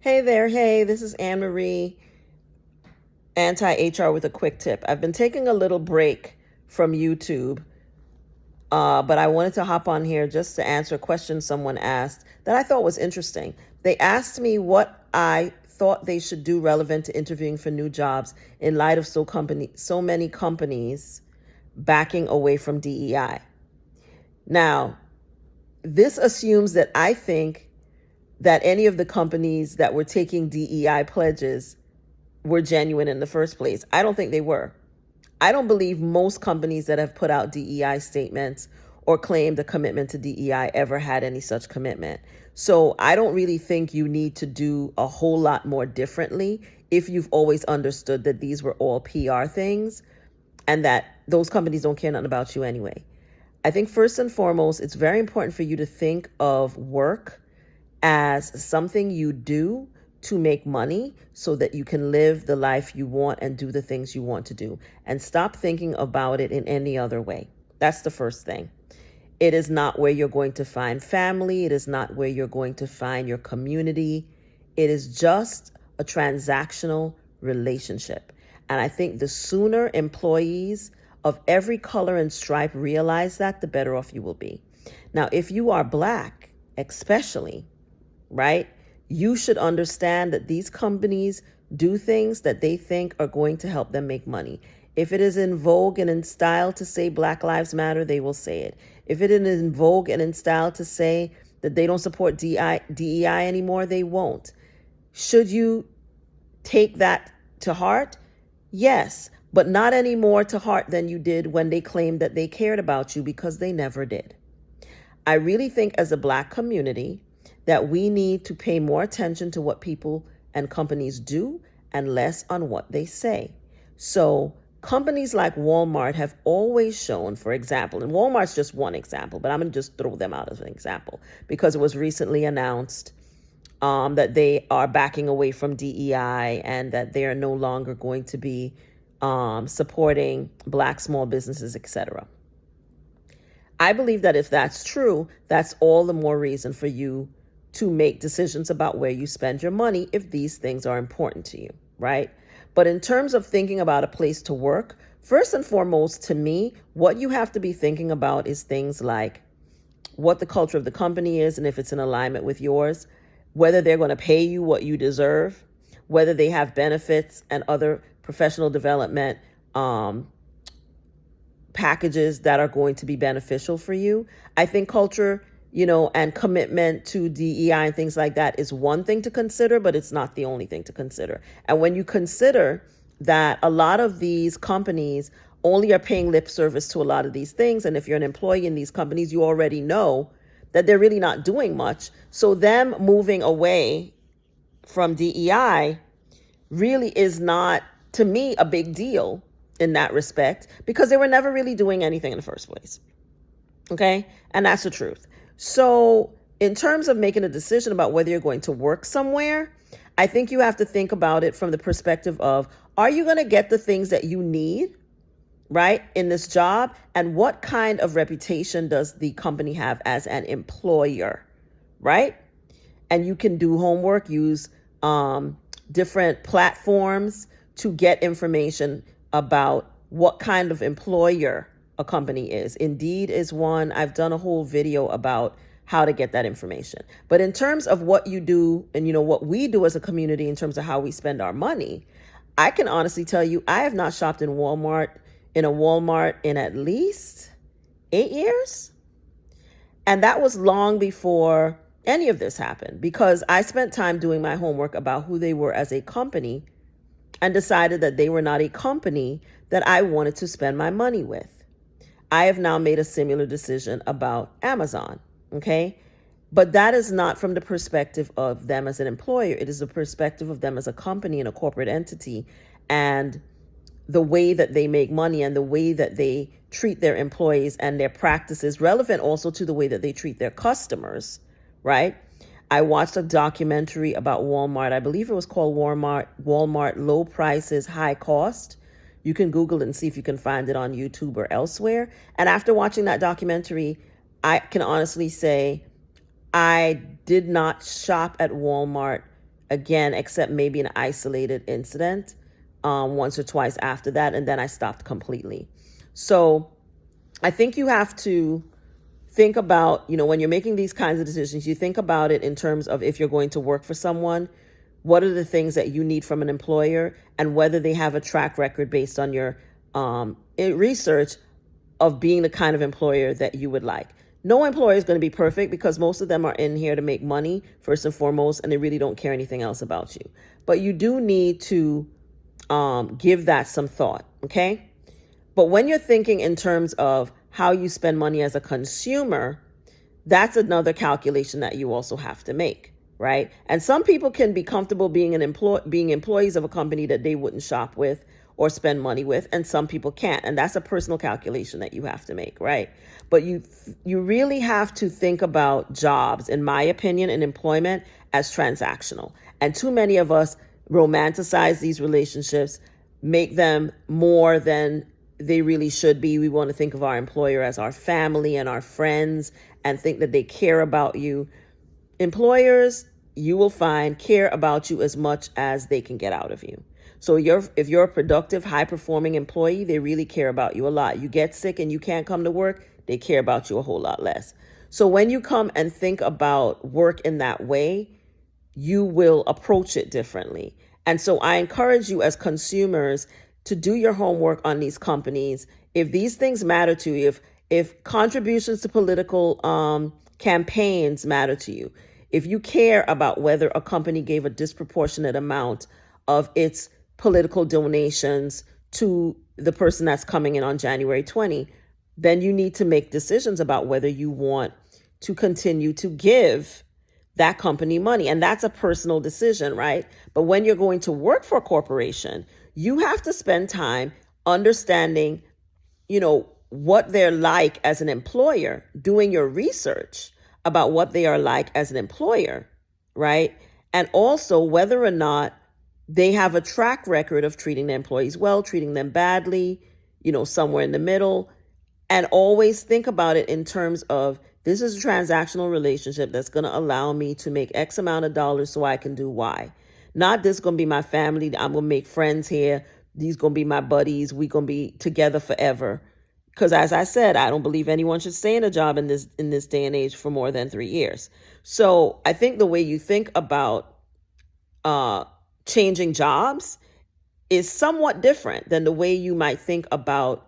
Hey there, hey, this is Anne Marie, anti-HR with a quick tip. I've been taking a little break from YouTube, but I wanted to hop on here just to answer a question someone asked that I thought was interesting. They asked me what I thought they should do relevant to interviewing for new jobs in light of so many companies backing away from DEI. Now, this assumes that I think that any of the companies that were taking DEI pledges were genuine in the first place. I don't think they were. I don't believe most companies that have put out DEI statements or claimed a commitment to DEI ever had any such commitment. So I don't really think you need to do a whole lot more differently if you've always understood that these were all PR things and that those companies don't care nothing about you anyway. I think first and foremost, it's very important for you to think of work as something you do to make money so that you can live the life you want and do the things you want to do. And stop thinking about it in any other way. That's the first thing. It is not where you're going to find family. It is not where you're going to find your community. It is just a transactional relationship. And I think the sooner employees of every color and stripe realize that, the better off you will be. Now, if you are Black, especially, right, you should understand that these companies do things that they think are going to help them make money. If it is in vogue and in style to say Black Lives Matter, they will say it. If it is in vogue and in style to say that they don't support DEI anymore, they won't. Should you take that to heart? Yes, but not any more to heart than you did when they claimed that they cared about you, because they never did. I really think as a Black community that we need to pay more attention to what people and companies do and less on what they say. So companies like Walmart have always shown, for example, and Walmart's just one example, but I'm going to just throw them out as an example because it was recently announced that they are backing away from DEI and that they are no longer going to be supporting Black small businesses, etc. I believe that if that's true, that's all the more reason for you to make decisions about where you spend your money if these things are important to you, right? But in terms of thinking about a place to work, first and foremost, to me, what you have to be thinking about is things like what the culture of the company is and if it's in alignment with yours, whether they're going to pay you what you deserve, whether they have benefits and other professional development packages that are going to be beneficial for you. I think culture, and commitment to DEI and things like that is one thing to consider, but it's not the only thing to consider. And when you consider that a lot of these companies only are paying lip service to a lot of these things, and if you're an employee in these companies, you already know that they're really not doing much. So them moving away from DEI really is not, to me, a big deal in that respect, because they were never really doing anything in the first place. Okay? And that's the truth. So in terms of making a decision about whether you're going to work somewhere, I think you have to think about it from the perspective of, are you going to get the things that you need, right, in this job? And what kind of reputation does the company have as an employer, right? And you can do homework, use different platforms to get information about what kind of employer a company is. Indeed is one. I've done a whole video about how to get that information. But in terms of what you do and what we do as a community in terms of how we spend our money, I can honestly tell you I have not shopped in a Walmart in at least 8 years. And that was long before any of this happened, because I spent time doing my homework about who they were as a company and decided that they were not a company that I wanted to spend my money with. I have now made a similar decision about Amazon, okay? But that is not from the perspective of them as an employer. It is the perspective of them as a company and a corporate entity, and the way that they make money and the way that they treat their employees and their practices, relevant also to the way that they treat their customers, right? I watched a documentary about Walmart. I believe it was called Walmart Low Prices, High Cost. You can Google it and see if you can find it on YouTube or elsewhere. And after watching that documentary, I can honestly say I did not shop at Walmart again, except maybe an isolated incident once or twice after that. And then I stopped completely. So I think you have to think about, when you're making these kinds of decisions, you think about it in terms of if you're going to work for someone, what are the things that you need from an employer, and whether they have a track record based on your research of being the kind of employer that you would like. No employer is going to be perfect because most of them are in here to make money first and foremost, and they really don't care anything else about you. But you do need to give that some thought, okay? But when you're thinking in terms of how you spend money as a consumer, that's another calculation that you also have to make, right? And some people can be comfortable being being employees of a company that they wouldn't shop with or spend money with, and some people can't. And that's a personal calculation that you have to make, right? But you really have to think about jobs, in my opinion, and employment as transactional. And too many of us romanticize these relationships, make them more than they really should be. We want to think of our employer as our family and our friends and think that they care about you. Employers, you will find, care about you as much as they can get out of you. So if you're a productive, high-performing employee, they really care about you a lot. You get sick and you can't come to work, they care about you a whole lot less. So when you come and think about work in that way, you will approach it differently. And so I encourage you as consumers to do your homework on these companies. If these things matter to you, if contributions to political campaigns matter to you, if you care about whether a company gave a disproportionate amount of its political donations to the person that's coming in on January 20, then you need to make decisions about whether you want to continue to give that company money. And that's a personal decision, right? But when you're going to work for a corporation, you have to spend time understanding, what they're like as an employer, doing your research about what they are like as an employer, right? And also whether or not they have a track record of treating their employees well, treating them badly, somewhere in the middle. And always think about it in terms of, this is a transactional relationship that's going to allow me to make X amount of dollars so I can do Y. Not this going to be my family. I'm going to make friends here. These going to be my buddies. We going to be together forever. Because as I said, I don't believe anyone should stay in a job in this day and age for more than 3 years. So I think the way you think about changing jobs is somewhat different than the way you might think about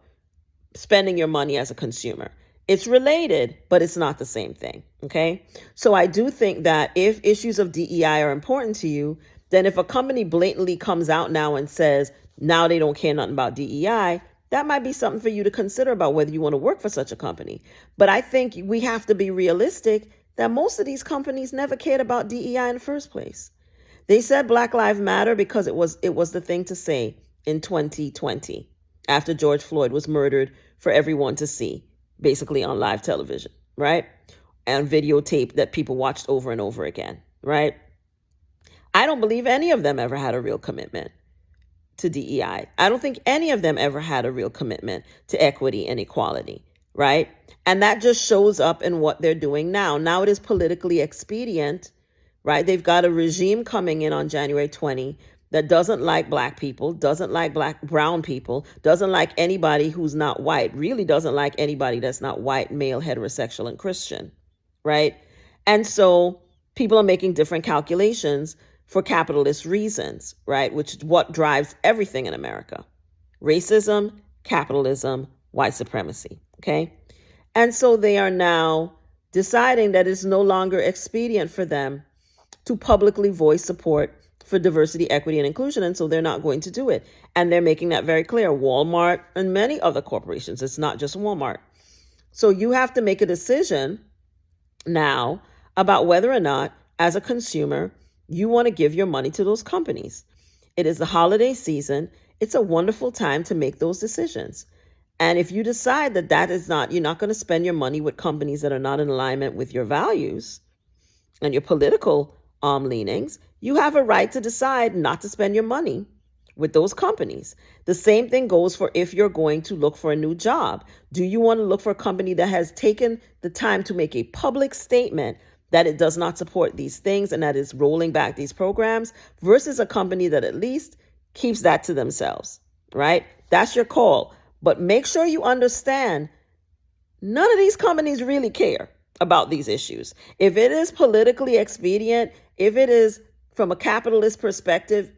spending your money as a consumer. It's related, but it's not the same thing, okay? So I do think that if issues of DEI are important to you, then if a company blatantly comes out now and says, now they don't care nothing about DEI, that might be something for you to consider about whether you want to work for such a company. But I think we have to be realistic that most of these companies never cared about DEI in the first place. They said Black Lives Matter because it was the thing to say in 2020 after George Floyd was murdered for everyone to see, basically on live television, right? And videotape that people watched over and over again, right? I don't believe any of them ever had a real commitment to DEI. I don't think any of them ever had a real commitment to equity and equality, right? And that just shows up in what they're doing now. Now it is politically expedient, right? They've got a regime coming in on January 20 that doesn't like Black people, doesn't like brown people, doesn't like anybody who's not white, really doesn't like anybody that's not white, male, heterosexual, and Christian, right? And so people are making different calculations for capitalist reasons, right? Which is what drives everything in America. Racism, capitalism, white supremacy, okay? And so they are now deciding that it's no longer expedient for them to publicly voice support for diversity, equity, and inclusion, and so they're not going to do it. And they're making that very clear. Walmart and many other corporations, it's not just Walmart. So you have to make a decision now about whether or not, as a consumer, you want to give your money to those companies. It is the holiday season. It's a wonderful time to make those decisions. And if you decide that you're not going to spend your money with companies that are not in alignment with your values and your political leanings, you have a right to decide not to spend your money with those companies. The same thing goes for if you're going to look for a new job. Do you want to look for a company that has taken the time to make a public statement that it does not support these things and that it's rolling back these programs versus a company that at least keeps that to themselves, right? That's your call. But make sure you understand none of these companies really care about these issues. If it is politically expedient, if it is from a capitalist perspective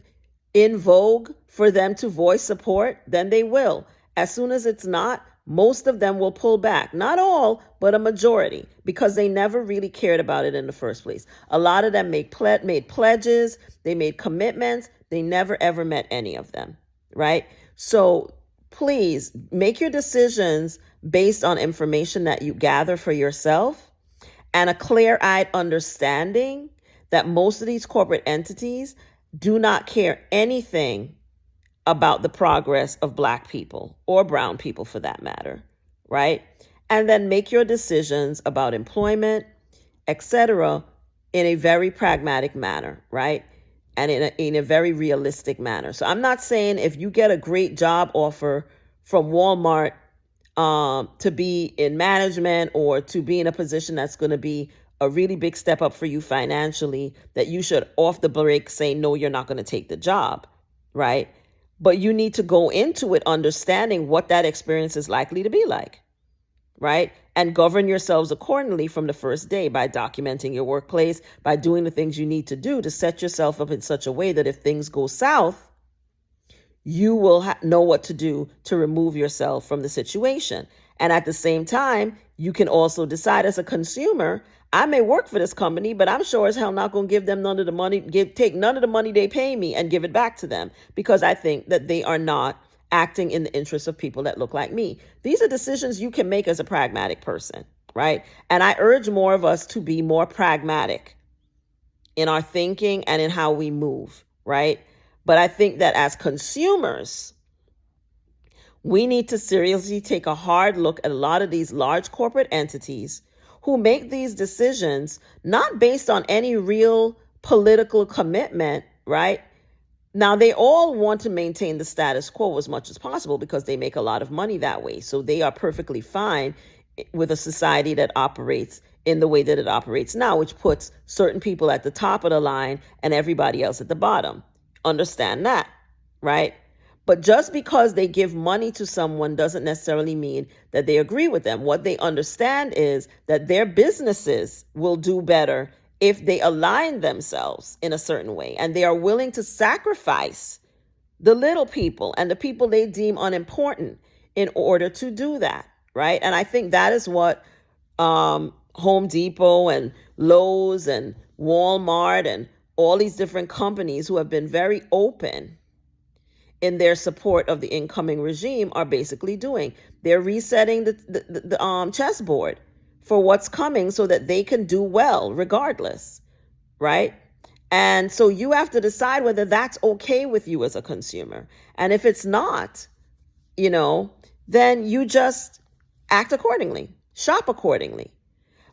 in vogue for them to voice support, then they will. As soon as it's not, most of them will pull back. Not all, but a majority, because they never really cared about it in the first place. A lot of them made pledges, they made commitments, they never ever met any of them, right? So please make your decisions based on information that you gather for yourself and a clear-eyed understanding that most of these corporate entities do not care anything about the progress of Black people or brown people for that matter, right? And then make your decisions about employment, etc., in a very pragmatic manner, right? And in a very realistic manner. So I'm not saying if you get a great job offer from Walmart to be in management or to be in a position that's going to be a really big step up for you financially, that you should off the break say, no, you're not going to take the job, right? But you need to go into it understanding what that experience is likely to be like, right? And govern yourselves accordingly from the first day by documenting your workplace, by doing the things you need to do to set yourself up in such a way that if things go south, you will know what to do to remove yourself from the situation. And at the same time, you can also decide as a consumer, I may work for this company, but I'm sure as hell not going to give them none of the money, take none of the money they pay me and give it back to them, because I think that they are not acting in the interests of people that look like me. These are decisions you can make as a pragmatic person, right? And I urge more of us to be more pragmatic in our thinking and in how we move, right? But I think that as consumers, we need to seriously take a hard look at a lot of these large corporate entities who make these decisions not based on any real political commitment, right? Now, they all want to maintain the status quo as much as possible because they make a lot of money that way. So they are perfectly fine with a society that operates in the way that it operates now, which puts certain people at the top of the line and everybody else at the bottom. Understand that, right? But just because they give money to someone doesn't necessarily mean that they agree with them. What they understand is that their businesses will do better if they align themselves in a certain way, and they are willing to sacrifice the little people and the people they deem unimportant in order to do that, right? And I think that is what Home Depot and Lowe's and Walmart and all these different companies who have been very open in their support of the incoming regime are basically doing. They're resetting the chessboard for what's coming so that they can do well regardless, right? And so you have to decide whether that's okay with you as a consumer. And if it's not, then you just act accordingly, shop accordingly.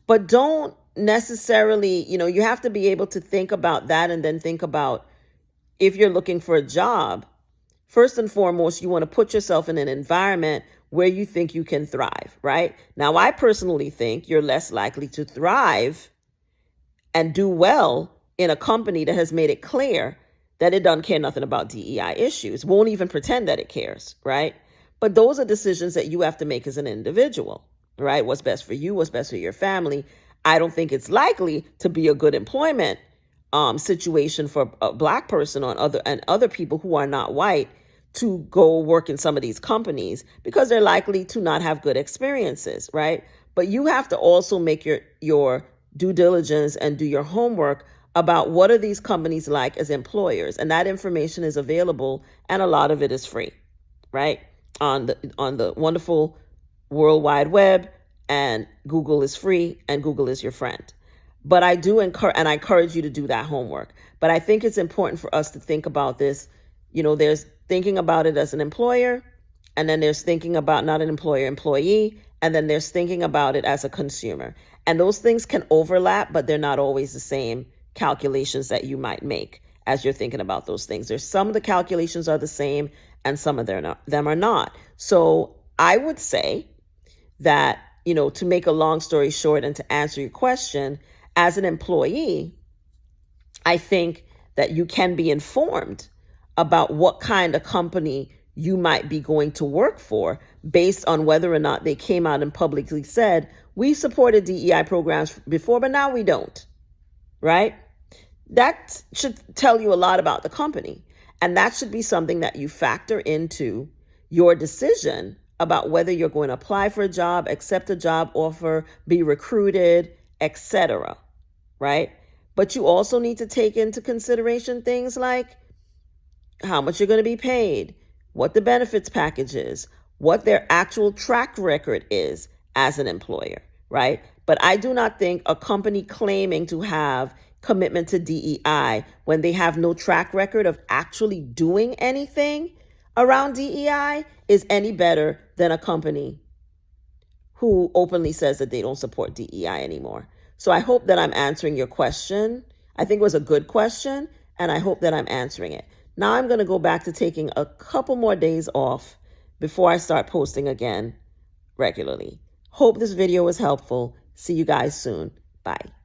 But don't necessarily, you have to be able to think about that and then think about if you're looking for a job. First and foremost, you want to put yourself in an environment where you think you can thrive, right? Now, I personally think you're less likely to thrive and do well in a company that has made it clear that it doesn't care nothing about DEI issues, won't even pretend that it cares, right? But those are decisions that you have to make as an individual, right? What's best for you, what's best for your family. I don't think it's likely to be a good employment situation for a Black person or other people who are not white to go work in some of these companies because they're likely to not have good experiences, right? But you have to also make your due diligence and do your homework about what are these companies like as employers. And that information is available, and a lot of it is free, right? On the wonderful World Wide Web, and Google is free, and Google is your friend. But I do encourage you to do that homework. But I think it's important for us to think about this. There's thinking about it as an employer, and then there's thinking about not an employee, and then there's thinking about it as a consumer. And those things can overlap, but they're not always the same calculations that you might make as you're thinking about those things. There's some of the calculations are the same, and some of them are not. So I would say that, to make a long story short and to answer your question, As an employee, I think that you can be informed about what kind of company you might be going to work for based on whether or not they came out and publicly said, we supported DEI programs before, but now we don't, right? That should tell you a lot about the company. And that should be something that you factor into your decision about whether you're going to apply for a job, accept a job offer, be recruited, etc., right? But you also need to take into consideration things like how much you're going to be paid, what the benefits package is, what their actual track record is as an employer, right? But I do not think a company claiming to have commitment to DEI when they have no track record of actually doing anything around DEI is any better than a company who openly says that they don't support DEI anymore. So I hope that I'm answering your question. I think it was a good question, and I hope that I'm answering it. Now I'm going to go back to taking a couple more days off before I start posting again regularly. Hope this video was helpful. See you guys soon. Bye.